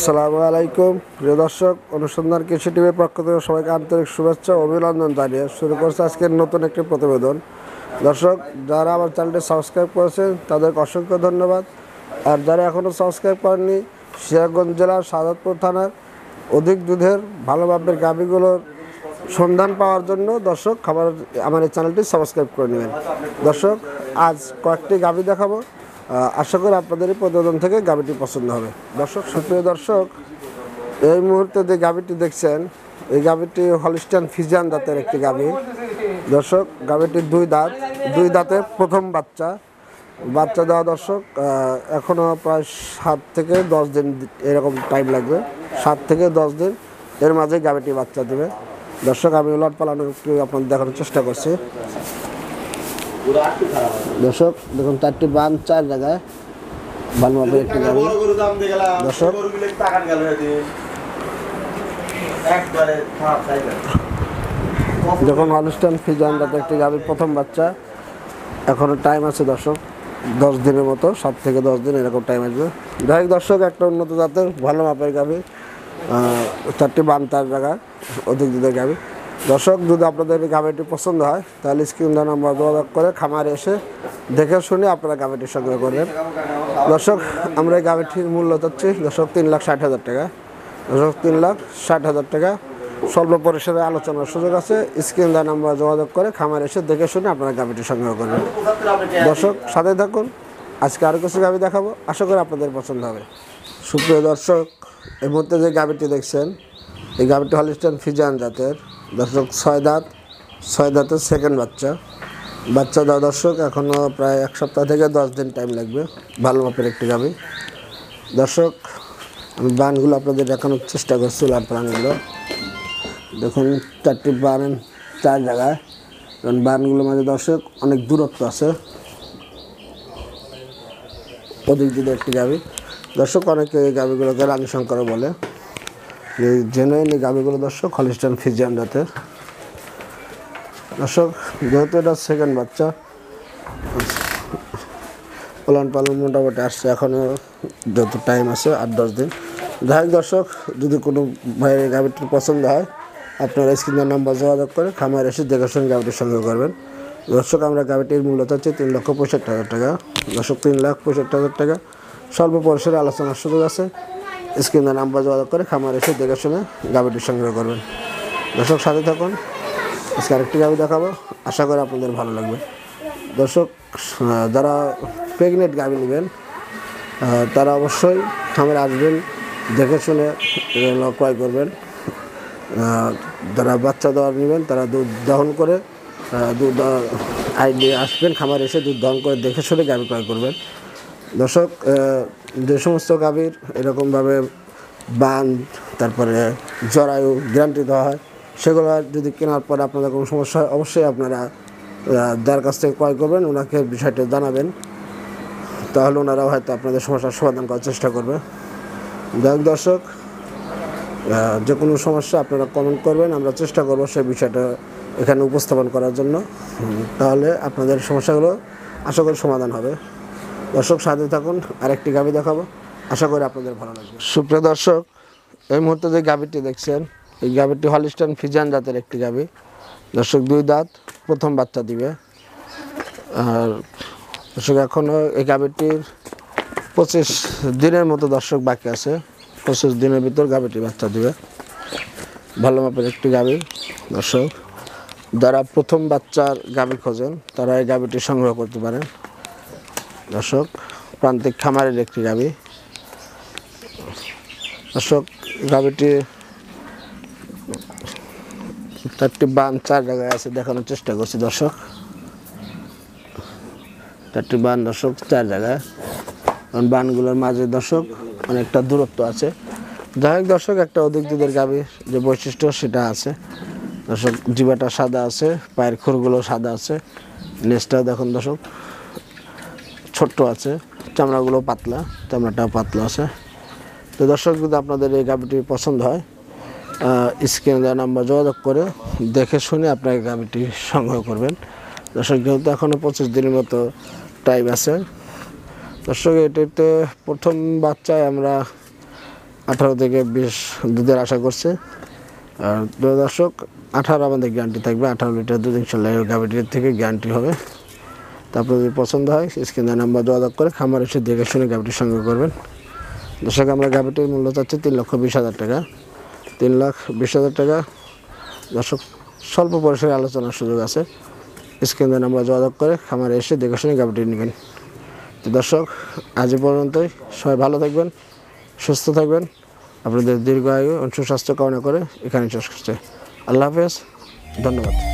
আসসালামু আলাইকুম প্রিয় দর্শক, অনুসন্ধান কৃষি টিভির পক্ষ থেকে সবাইকে আন্তরিক শুভেচ্ছা ও অভিনন্দন জানিয়ে শুরু করছে আজকের নতুন একটি প্রতিবেদন। দর্শক, যারা আমার চ্যানেলটি সাবস্ক্রাইব করেছেন তাদেরকে অসংখ্য ধন্যবাদ। আর যারা এখনও সাবস্ক্রাইব করেননি, সিরাজগঞ্জ জেলার সাজাদপুর থানার অধিক দুধের ভালো মাপের গাভীগুলোর সন্ধান পাওয়ার জন্য দর্শক আমার এই চ্যানেলটি সাবস্ক্রাইব করে নেবেন। দর্শক, আজ কয়েকটি গাভী দেখাবো, আশা করি আপনাদের এই প্রতিবেদন থেকে গাভীটি পছন্দ হবে। দর্শক, সুপ্রিয় দর্শক, এই মুহূর্তে যে গাভীটি দেখছেন এই গাভীটি হলিস্টিয়ান ফ্রিজিয়ান জাতের একটি গাভী। দর্শক, গাভীটির দুই দাঁতে প্রথম বাচ্চা দেওয়া। দর্শক, এখনও প্রায় 7 থেকে 10 দিন এরকম টাইম লাগবে। 7 থেকে 10 দিন এর মাঝে গাভীটি বাচ্চা দেবে। দর্শক, আমি উলট পালানো একটু আপনাদের দেখানোর চেষ্টা করছি। দর্শক দেখুন, 4টি বান 4 জায়গায় ভালো মাপের একটি গাভী। দর্শক, যখন হলিস্টিয়ান ফ্রিজিয়ান জাতের একটি গাভীর প্রথম বাচ্চা, এখনো টাইম আছে দর্শক 10 দিনের মতো, 7 থেকে 10 দিন এরকম টাইম আসবে। যাই হোক দর্শক, একটা উন্নত জাতের ভালো মাপের গাভী, 4টি বান 4 জায়গায় অধিক দুধের গাভী। দর্শক, যদি আপনাদের এই গাভীটি পছন্দ হয় তাহলে স্ক্রিন নাম্বার যোগাযোগ করে খামারে এসে দেখে শুনে আপনারা গাভীটি সংগ্রহ করবেন। দর্শক, আমরা এই গাভীটির মূল্য চাচ্ছি দর্শক 3,60,000 টাকা। দর্শক, 3,60,000 টাকা, স্বল্প পরিসরে আলোচনার সুযোগ আছে। স্ক্রিন নাম্বার যোগাযোগ করে খামারে এসে দেখে শুনে আপনারা গাভীটি সংগ্রহ করবেন। দর্শক, সাথে থাকুন, আজকে আরও কিছু গাভী দেখাবো, আশা করি আপনাদের পছন্দ হবে। সুপ্রিয় দর্শক, এই মুহূর্তে যে গাভীটি দেখছেন এই গাভীটি হলিস্টিয়ান ফ্রিজিয়ান জাতের। দর্শক, 6 দাঁতের সেকেন্ড বাচ্চা দেওয়া। দর্শক, এখনও প্রায় 1 সপ্তাহ থেকে 10 দিন টাইম লাগবে। ভালো মাপের একটি গাভী। দর্শক, আমি বানগুলো আপনাদের দেখানোর চেষ্টা করছি। বানগুলো দেখুন, 4টি বান 4 জায়গায়, কারণ বানগুলোর মাঝে দর্শক অনেক দূরত্ব আছে। অধিক দুধের একটি গাভী। দর্শক, অনেকে এই গাভীগুলোকে রানী শঙ্কর বলে। জেনে এই গাভীগুলো দর্শক হলিস্টিয়ান ফ্রিজিয়ান জাতের। দর্শক, যেহেতু এটা সেকেন্ড বাচ্চা, পালন মোটামুটি আসছে, এখনও যত টাইম আছে 8-10 দিন। যাই হোক দর্শক, যদি কোনো ভাইয়ের গাভীটির পছন্দ হয় আপনারা স্ক্রিনের নাম্বার যোগাযোগ করে খামার এসে দেখে শুনে গাভীটির সংগ্রহ করবেন। দর্শক, আমরা গাভীটির মূল্য চাচ্ছি 3,65,000 টাকা। দর্শক, 3,65,000 টাকা, স্বল্প পরিসরে আলোচনার সুযোগ আছে। স্ক্রিনের নাম্বার যোগাযোগ করে খামার এসে দেখে শুনে গাভীটি সংগ্রহ করবেন। দর্শক, সাথে থাকুন, আজকে আরেকটি গাভী দেখাবো, আশা করি আপনাদের ভালো লাগবে। দর্শক, যারা প্রেগনেন্ট গাভী নেবেন তারা অবশ্যই খামারে আসবেন, দেখে শুনে ক্রয় করবেন। যারা বাচ্চা দেওয়ার নেবেন তারা দুধ দহন করে আসবেন, খামারে এসে দুধ দহন করে দেখে শুনে গাভী ক্রয় করবেন। দর্শক, যে সমস্ত গাভীর এরকমভাবে বান তারপরে জরায়ু গ্যারান্টি দেওয়া হয়, সেগুলো যদি কেনার পরে আপনাদের কোনো সমস্যা হয় অবশ্যই আপনারা যার কাছ থেকে ক্রয় করবেন ওনাকে বিষয়টা জানাবেন, তাহলে ওনারাও হয়তো আপনাদের সমস্যার সমাধান করার চেষ্টা করবে। যাই হোক দর্শক, যে কোনো সমস্যা আপনারা কমেন্ট করবেন, আমরা চেষ্টা করবো সেই বিষয়টা এখানে উপস্থাপন করার জন্য, তাহলে আপনাদের সমস্যাগুলো আশা করি সমাধান হবে। দর্শক, সাথে থাকুন, আরেকটি গাভী দেখাবো, আশা করি আপনাদের ভালো লাগবে। সুপ্রিয় দর্শক, এই মুহূর্তে যে গাভীটি দেখছেন এই গাভীটি হলিস্টিয়ান ফ্রিজিয়ান জাতের একটি গাভী। দর্শক, 2 দাঁত, প্রথম বাচ্চা দিবে। আর দর্শক, এখনও এই গাভীটির 25 দিনের মতো দর্শক বাকি আছে। 25 দিনের ভিতর গাভীটি বাচ্চা দিবে। ভালো মাপের একটি গাভী। দর্শক, যারা প্রথম বাচ্চার গাভী খোঁজেন তারা এই গাভীটি সংগ্রহ করতে পারেন। দর্শক, প্রান্তিক খামারের একটি গাভী। দর্শক, গাভীটি 4টি বান 4 জায়গায় আছে, দেখানোর চেষ্টা করছি। দর্শক, 4টি বান দর্শক 4 জায়গায়, কারণ বানগুলোর মাঝে দর্শক অনেকটা দূরত্ব আছে। যাই হোক দর্শক, একটা অধিক দুধের গাভীর যে বৈশিষ্ট্য সেটা আছে। দর্শক, জিবাটা সাদা আছে, পায়ের খুরগুলো সাদা আছে, নেজটাও দেখুন দর্শক ছোট্ট আছে, চামড়াটাও পাতলা আছে। তো দর্শক, যদি আপনাদের এই গাভীটি পছন্দ হয় স্ক্রিনে দেওয়া নাম্বার যোগাযোগ করে দেখে শুনে আপনার গাভীটি সংগ্রহ করবেন। দর্শক, যেহেতু এখনও 25 দিনের মতো টাইম আছে। দর্শক, এটিতে প্রথম বাচ্চায় আমরা 18 থেকে 20 দুধের আশা করছে। আর দর্শক 18 আমাদের গ্যারান্টি থাকবে, 18 লিটার দুধ ইনশাল্লাহ গাভীটির থেকে গ্যারান্টি হবে। তারপরে যদি পছন্দ হয় স্ক্রিনে নাম্বার যোগাযোগ করে খামার এসে দেখে শুনে গাভীটির সঙ্গে করবেন। দর্শক আমরা গাভীটির মূল্য চাচ্ছি 3,20,000 টাকা, 3,20,000 টাকা। দর্শক স্বল্প পরিসরে আলোচনার সুযোগ আছে, স্ক্রিনে নাম্বার যোগাযোগ করে খামারে এসে দেখে শুনে গাভীটি নেবেন। তো দর্শক আজ পর্যন্তই, সবাই ভালো থাকবেন, সুস্থ থাকবেন, আপনাদের দীর্ঘ আয়ু ও সুস্বাস্থ্য কামনা করে এখানে শেষ করছে। আল্লাহ হাফেজ, ধন্যবাদ।